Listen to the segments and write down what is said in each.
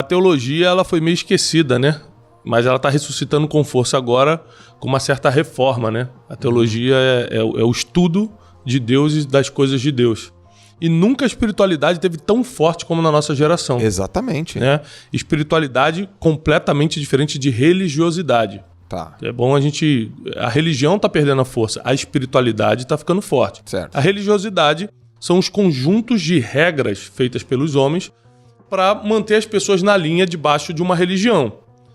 teologia ela foi meio esquecida, né? Mas ela está ressuscitando com força agora, com uma certa reforma, né? A teologia é o estudo de Deus e das coisas de Deus. E nunca a espiritualidade teve tão forte como na nossa geração. Exatamente. Né? Espiritualidade completamente diferente de religiosidade. Tá. É bom a religião está perdendo a força, a espiritualidade está ficando forte. Certo. A religiosidade são os conjuntos de regras feitas pelos homens para manter as pessoas na linha debaixo de uma religião.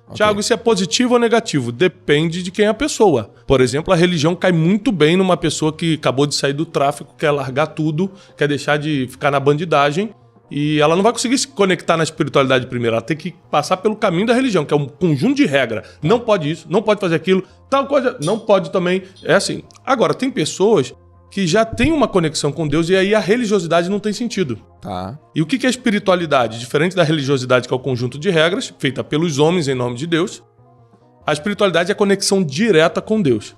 Okay. Tiago, isso é positivo ou negativo? Depende de quem é a pessoa. Por exemplo, a religião cai muito bem numa pessoa que acabou de sair do tráfico, quer largar tudo, quer deixar de ficar na bandidagem, e ela não vai conseguir se conectar na espiritualidade primeiro. Ela tem que passar pelo caminho da religião, que é um conjunto de regras. Não pode isso, não pode fazer aquilo, tal coisa, não pode também. É assim. Agora, tem pessoas que já têm uma conexão com Deus e aí a religiosidade não tem sentido. Tá. E o que é espiritualidade? Diferente da religiosidade, que é o conjunto de regras, feita pelos homens em nome de Deus, a espiritualidade é a conexão direta com Deus.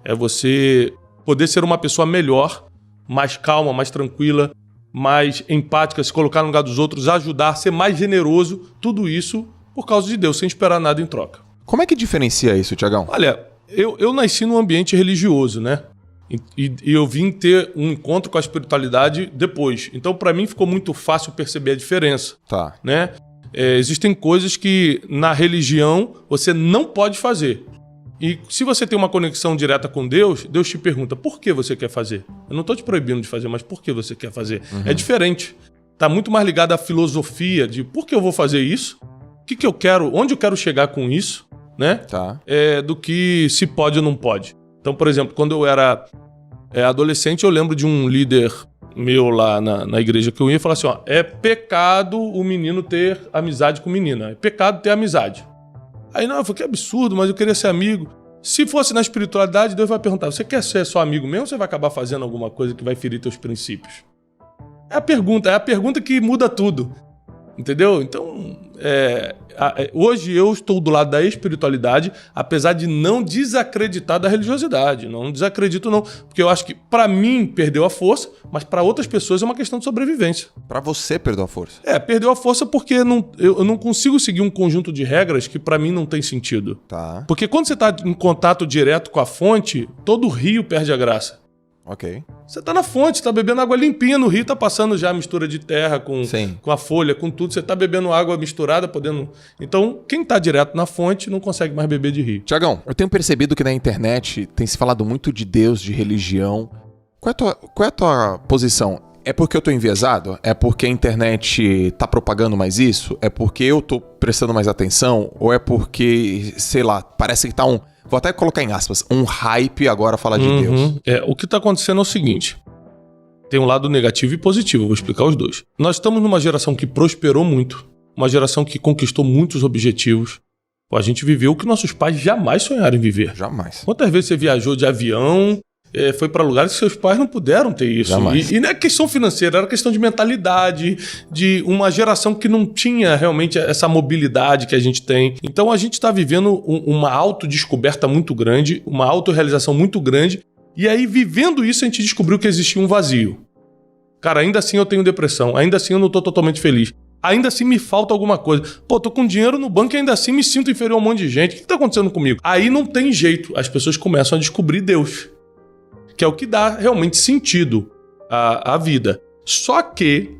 É você poder ser uma pessoa melhor, mais calma, mais tranquila, mais empática, se colocar no lugar dos outros, ajudar, ser mais generoso, tudo isso por causa de Deus, sem esperar nada em troca. Como é que diferencia isso, Tiagão? Olha, eu nasci num ambiente religioso, né? E eu vim ter um encontro com a espiritualidade depois. Então, para mim, ficou muito fácil perceber a diferença. Tá. Né? Existem coisas que na religião você não pode fazer. E se você tem uma conexão direta com Deus, Deus te pergunta, por que você quer fazer? Eu não estou te proibindo de fazer, mas por que você quer fazer? Uhum. É diferente. Está muito mais ligado à filosofia de por que eu vou fazer isso? O que eu quero? Onde eu quero chegar com isso? Né? Tá. Do que se pode ou não pode. Então, por exemplo, quando eu era adolescente, eu lembro de um líder meu lá na igreja que eu ia falar assim, é pecado o menino ter amizade com menina, é pecado ter amizade. Aí não, eu falei, que absurdo, mas eu queria ser amigo. Se fosse na espiritualidade, Deus vai perguntar, você quer ser só amigo mesmo ou você vai acabar fazendo alguma coisa que vai ferir teus princípios? É a pergunta que muda tudo. Entendeu? Então, hoje eu estou do lado da espiritualidade, apesar de não desacreditar da religiosidade. Não desacredito, não. Porque eu acho que, para mim, perdeu a força, mas para outras pessoas é uma questão de sobrevivência. Para você, perdeu a força? Perdeu a força porque eu não consigo seguir um conjunto de regras que, para mim, não tem sentido. Tá. Porque quando você está em contato direto com a fonte, todo rio perde a graça. Ok. Você tá na fonte, tá bebendo água limpinha no rio, tá passando já a mistura de terra com a folha, com tudo. Você tá bebendo água misturada, podendo... Então, quem tá direto na fonte não consegue mais beber de rio. Tiagão, eu tenho percebido que na internet tem se falado muito de Deus, de religião. Qual é a tua posição? É porque eu tô enviesado? É porque a internet tá propagando mais isso? É porque eu tô prestando mais atenção? Ou é porque, sei lá, parece que tá vou até colocar em aspas, um hype agora falar de Deus. O que está acontecendo é o seguinte, tem um lado negativo e positivo, vou explicar os dois. Nós estamos numa geração que prosperou muito, uma geração que conquistou muitos objetivos. A gente viveu o que nossos pais jamais sonharam em viver. Jamais. Quantas vezes você viajou de avião, foi para lugares que seus pais não puderam ter isso? E não é questão financeira, era questão de mentalidade, de uma geração que não tinha realmente essa mobilidade que a gente tem. Então a gente está vivendo uma autodescoberta muito grande, uma autorrealização muito grande, e aí vivendo isso a gente descobriu que existia um vazio. Cara, ainda assim eu tenho depressão, ainda assim eu não estou totalmente feliz. Ainda assim me falta alguma coisa. Tô com dinheiro no banco e ainda assim me sinto inferior a um monte de gente. O que está acontecendo comigo? Aí não tem jeito, as pessoas começam a descobrir Deus, que é o que dá realmente sentido à vida. Só que,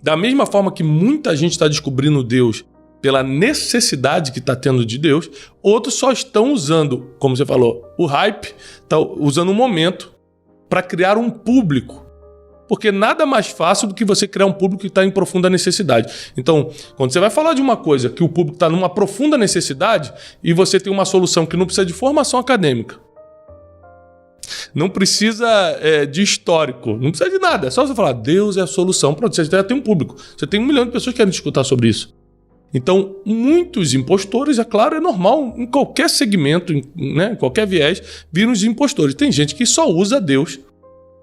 da mesma forma que muita gente está descobrindo Deus pela necessidade que está tendo de Deus, outros só estão usando, como você falou, o hype, tá usando um momento para criar um público. Porque nada mais fácil do que você criar um público que está em profunda necessidade. Então, quando você vai falar de uma coisa que o público está numa profunda necessidade e você tem uma solução que não precisa de formação acadêmica, não precisa de histórico, não precisa de nada. É só você falar, Deus é a solução. Pronto, você já tem um público. Você tem 1 milhão de pessoas que querem escutar sobre isso. Então, muitos impostores, é claro, é normal, em qualquer segmento, né, em qualquer viés, viram os impostores. Tem gente que só usa Deus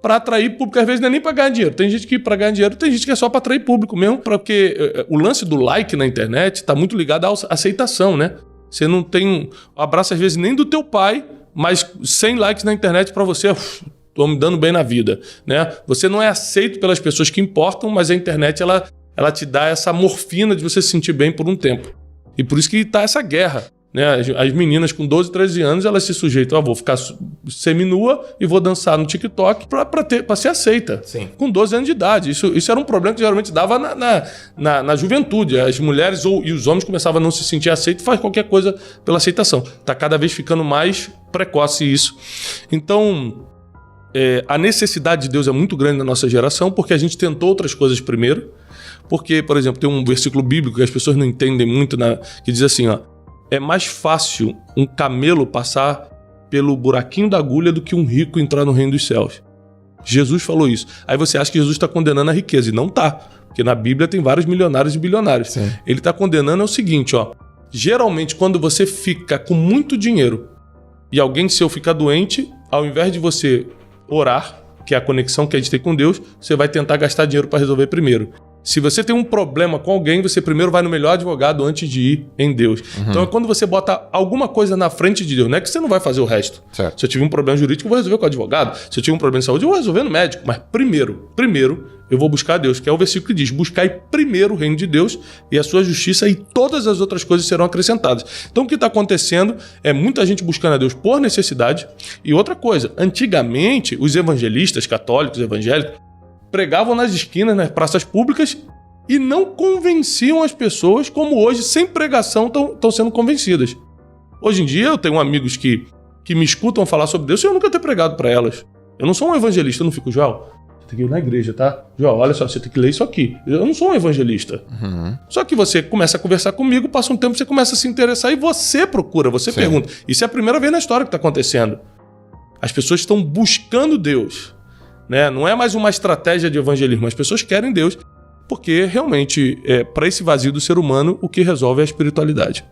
para atrair público, às vezes não é nem para ganhar dinheiro. Tem gente que para ganhar dinheiro, tem gente que é só para atrair público mesmo, porque o lance do like na internet está muito ligado à aceitação, né? Você não tem um abraço, às vezes, nem do teu pai, mas 100 likes na internet para você, tô me dando bem na vida, né? Você não é aceito pelas pessoas que importam, mas a internet, ela ela te dá essa morfina de você se sentir bem por um tempo. E por isso que tá essa guerra, né? As meninas com 12, 13 anos, elas se sujeitam, vou ficar seminua e vou dançar no TikTok pra ser aceita. Sim. Com 12 anos de idade. Isso era um problema que geralmente dava na juventude. As mulheres e os homens começavam a não se sentir aceitos e faz qualquer coisa pela aceitação. Tá cada vez ficando mais precoce isso. Então, a necessidade de Deus é muito grande na nossa geração, porque a gente tentou outras coisas primeiro. Porque, por exemplo, tem um versículo bíblico que as pessoas não entendem muito, que diz assim, ó: é mais fácil um camelo passar pelo buraquinho da agulha do que um rico entrar no reino dos céus. Jesus falou isso. Aí você acha que Jesus está condenando a riqueza, e não está. Porque na Bíblia tem vários milionários e bilionários. Sim. Ele está condenando o seguinte, ó: geralmente quando você fica com muito dinheiro e alguém seu fica doente, ao invés de você orar, que é a conexão que a gente tem com Deus, você vai tentar gastar dinheiro para resolver primeiro. Se você tem um problema com alguém, você primeiro vai no melhor advogado antes de ir em Deus. Então é quando você bota alguma coisa na frente de Deus. Não é que você não vai fazer o resto. Certo. Se eu tive um problema jurídico, eu vou resolver com o advogado. Se eu tive um problema de saúde, eu vou resolver no médico. Mas primeiro, eu vou buscar a Deus, que é o versículo que diz: buscai primeiro o reino de Deus e a sua justiça, e todas as outras coisas serão acrescentadas. Então o que está acontecendo é muita gente buscando a Deus por necessidade. E outra coisa, antigamente os evangelistas católicos, evangélicos, pregavam nas esquinas, nas praças públicas, e não convenciam as pessoas como hoje, sem pregação, estão sendo convencidas. Hoje em dia eu tenho amigos que me escutam falar sobre Deus sem eu nunca ter pregado para elas. Eu não sou um evangelista, eu não fico, João, você tem que ir na igreja, tá? João, olha só, você tem que ler isso aqui. Eu não sou um evangelista. Só que você começa a conversar comigo, passa um tempo, você começa a se interessar e você procura, você pergunta. Isso é a primeira vez na história que está acontecendo. As pessoas estão buscando Deus. Né? Não é mais uma estratégia de evangelismo. As pessoas querem Deus, porque realmente, para esse vazio do ser humano, o que resolve é a espiritualidade.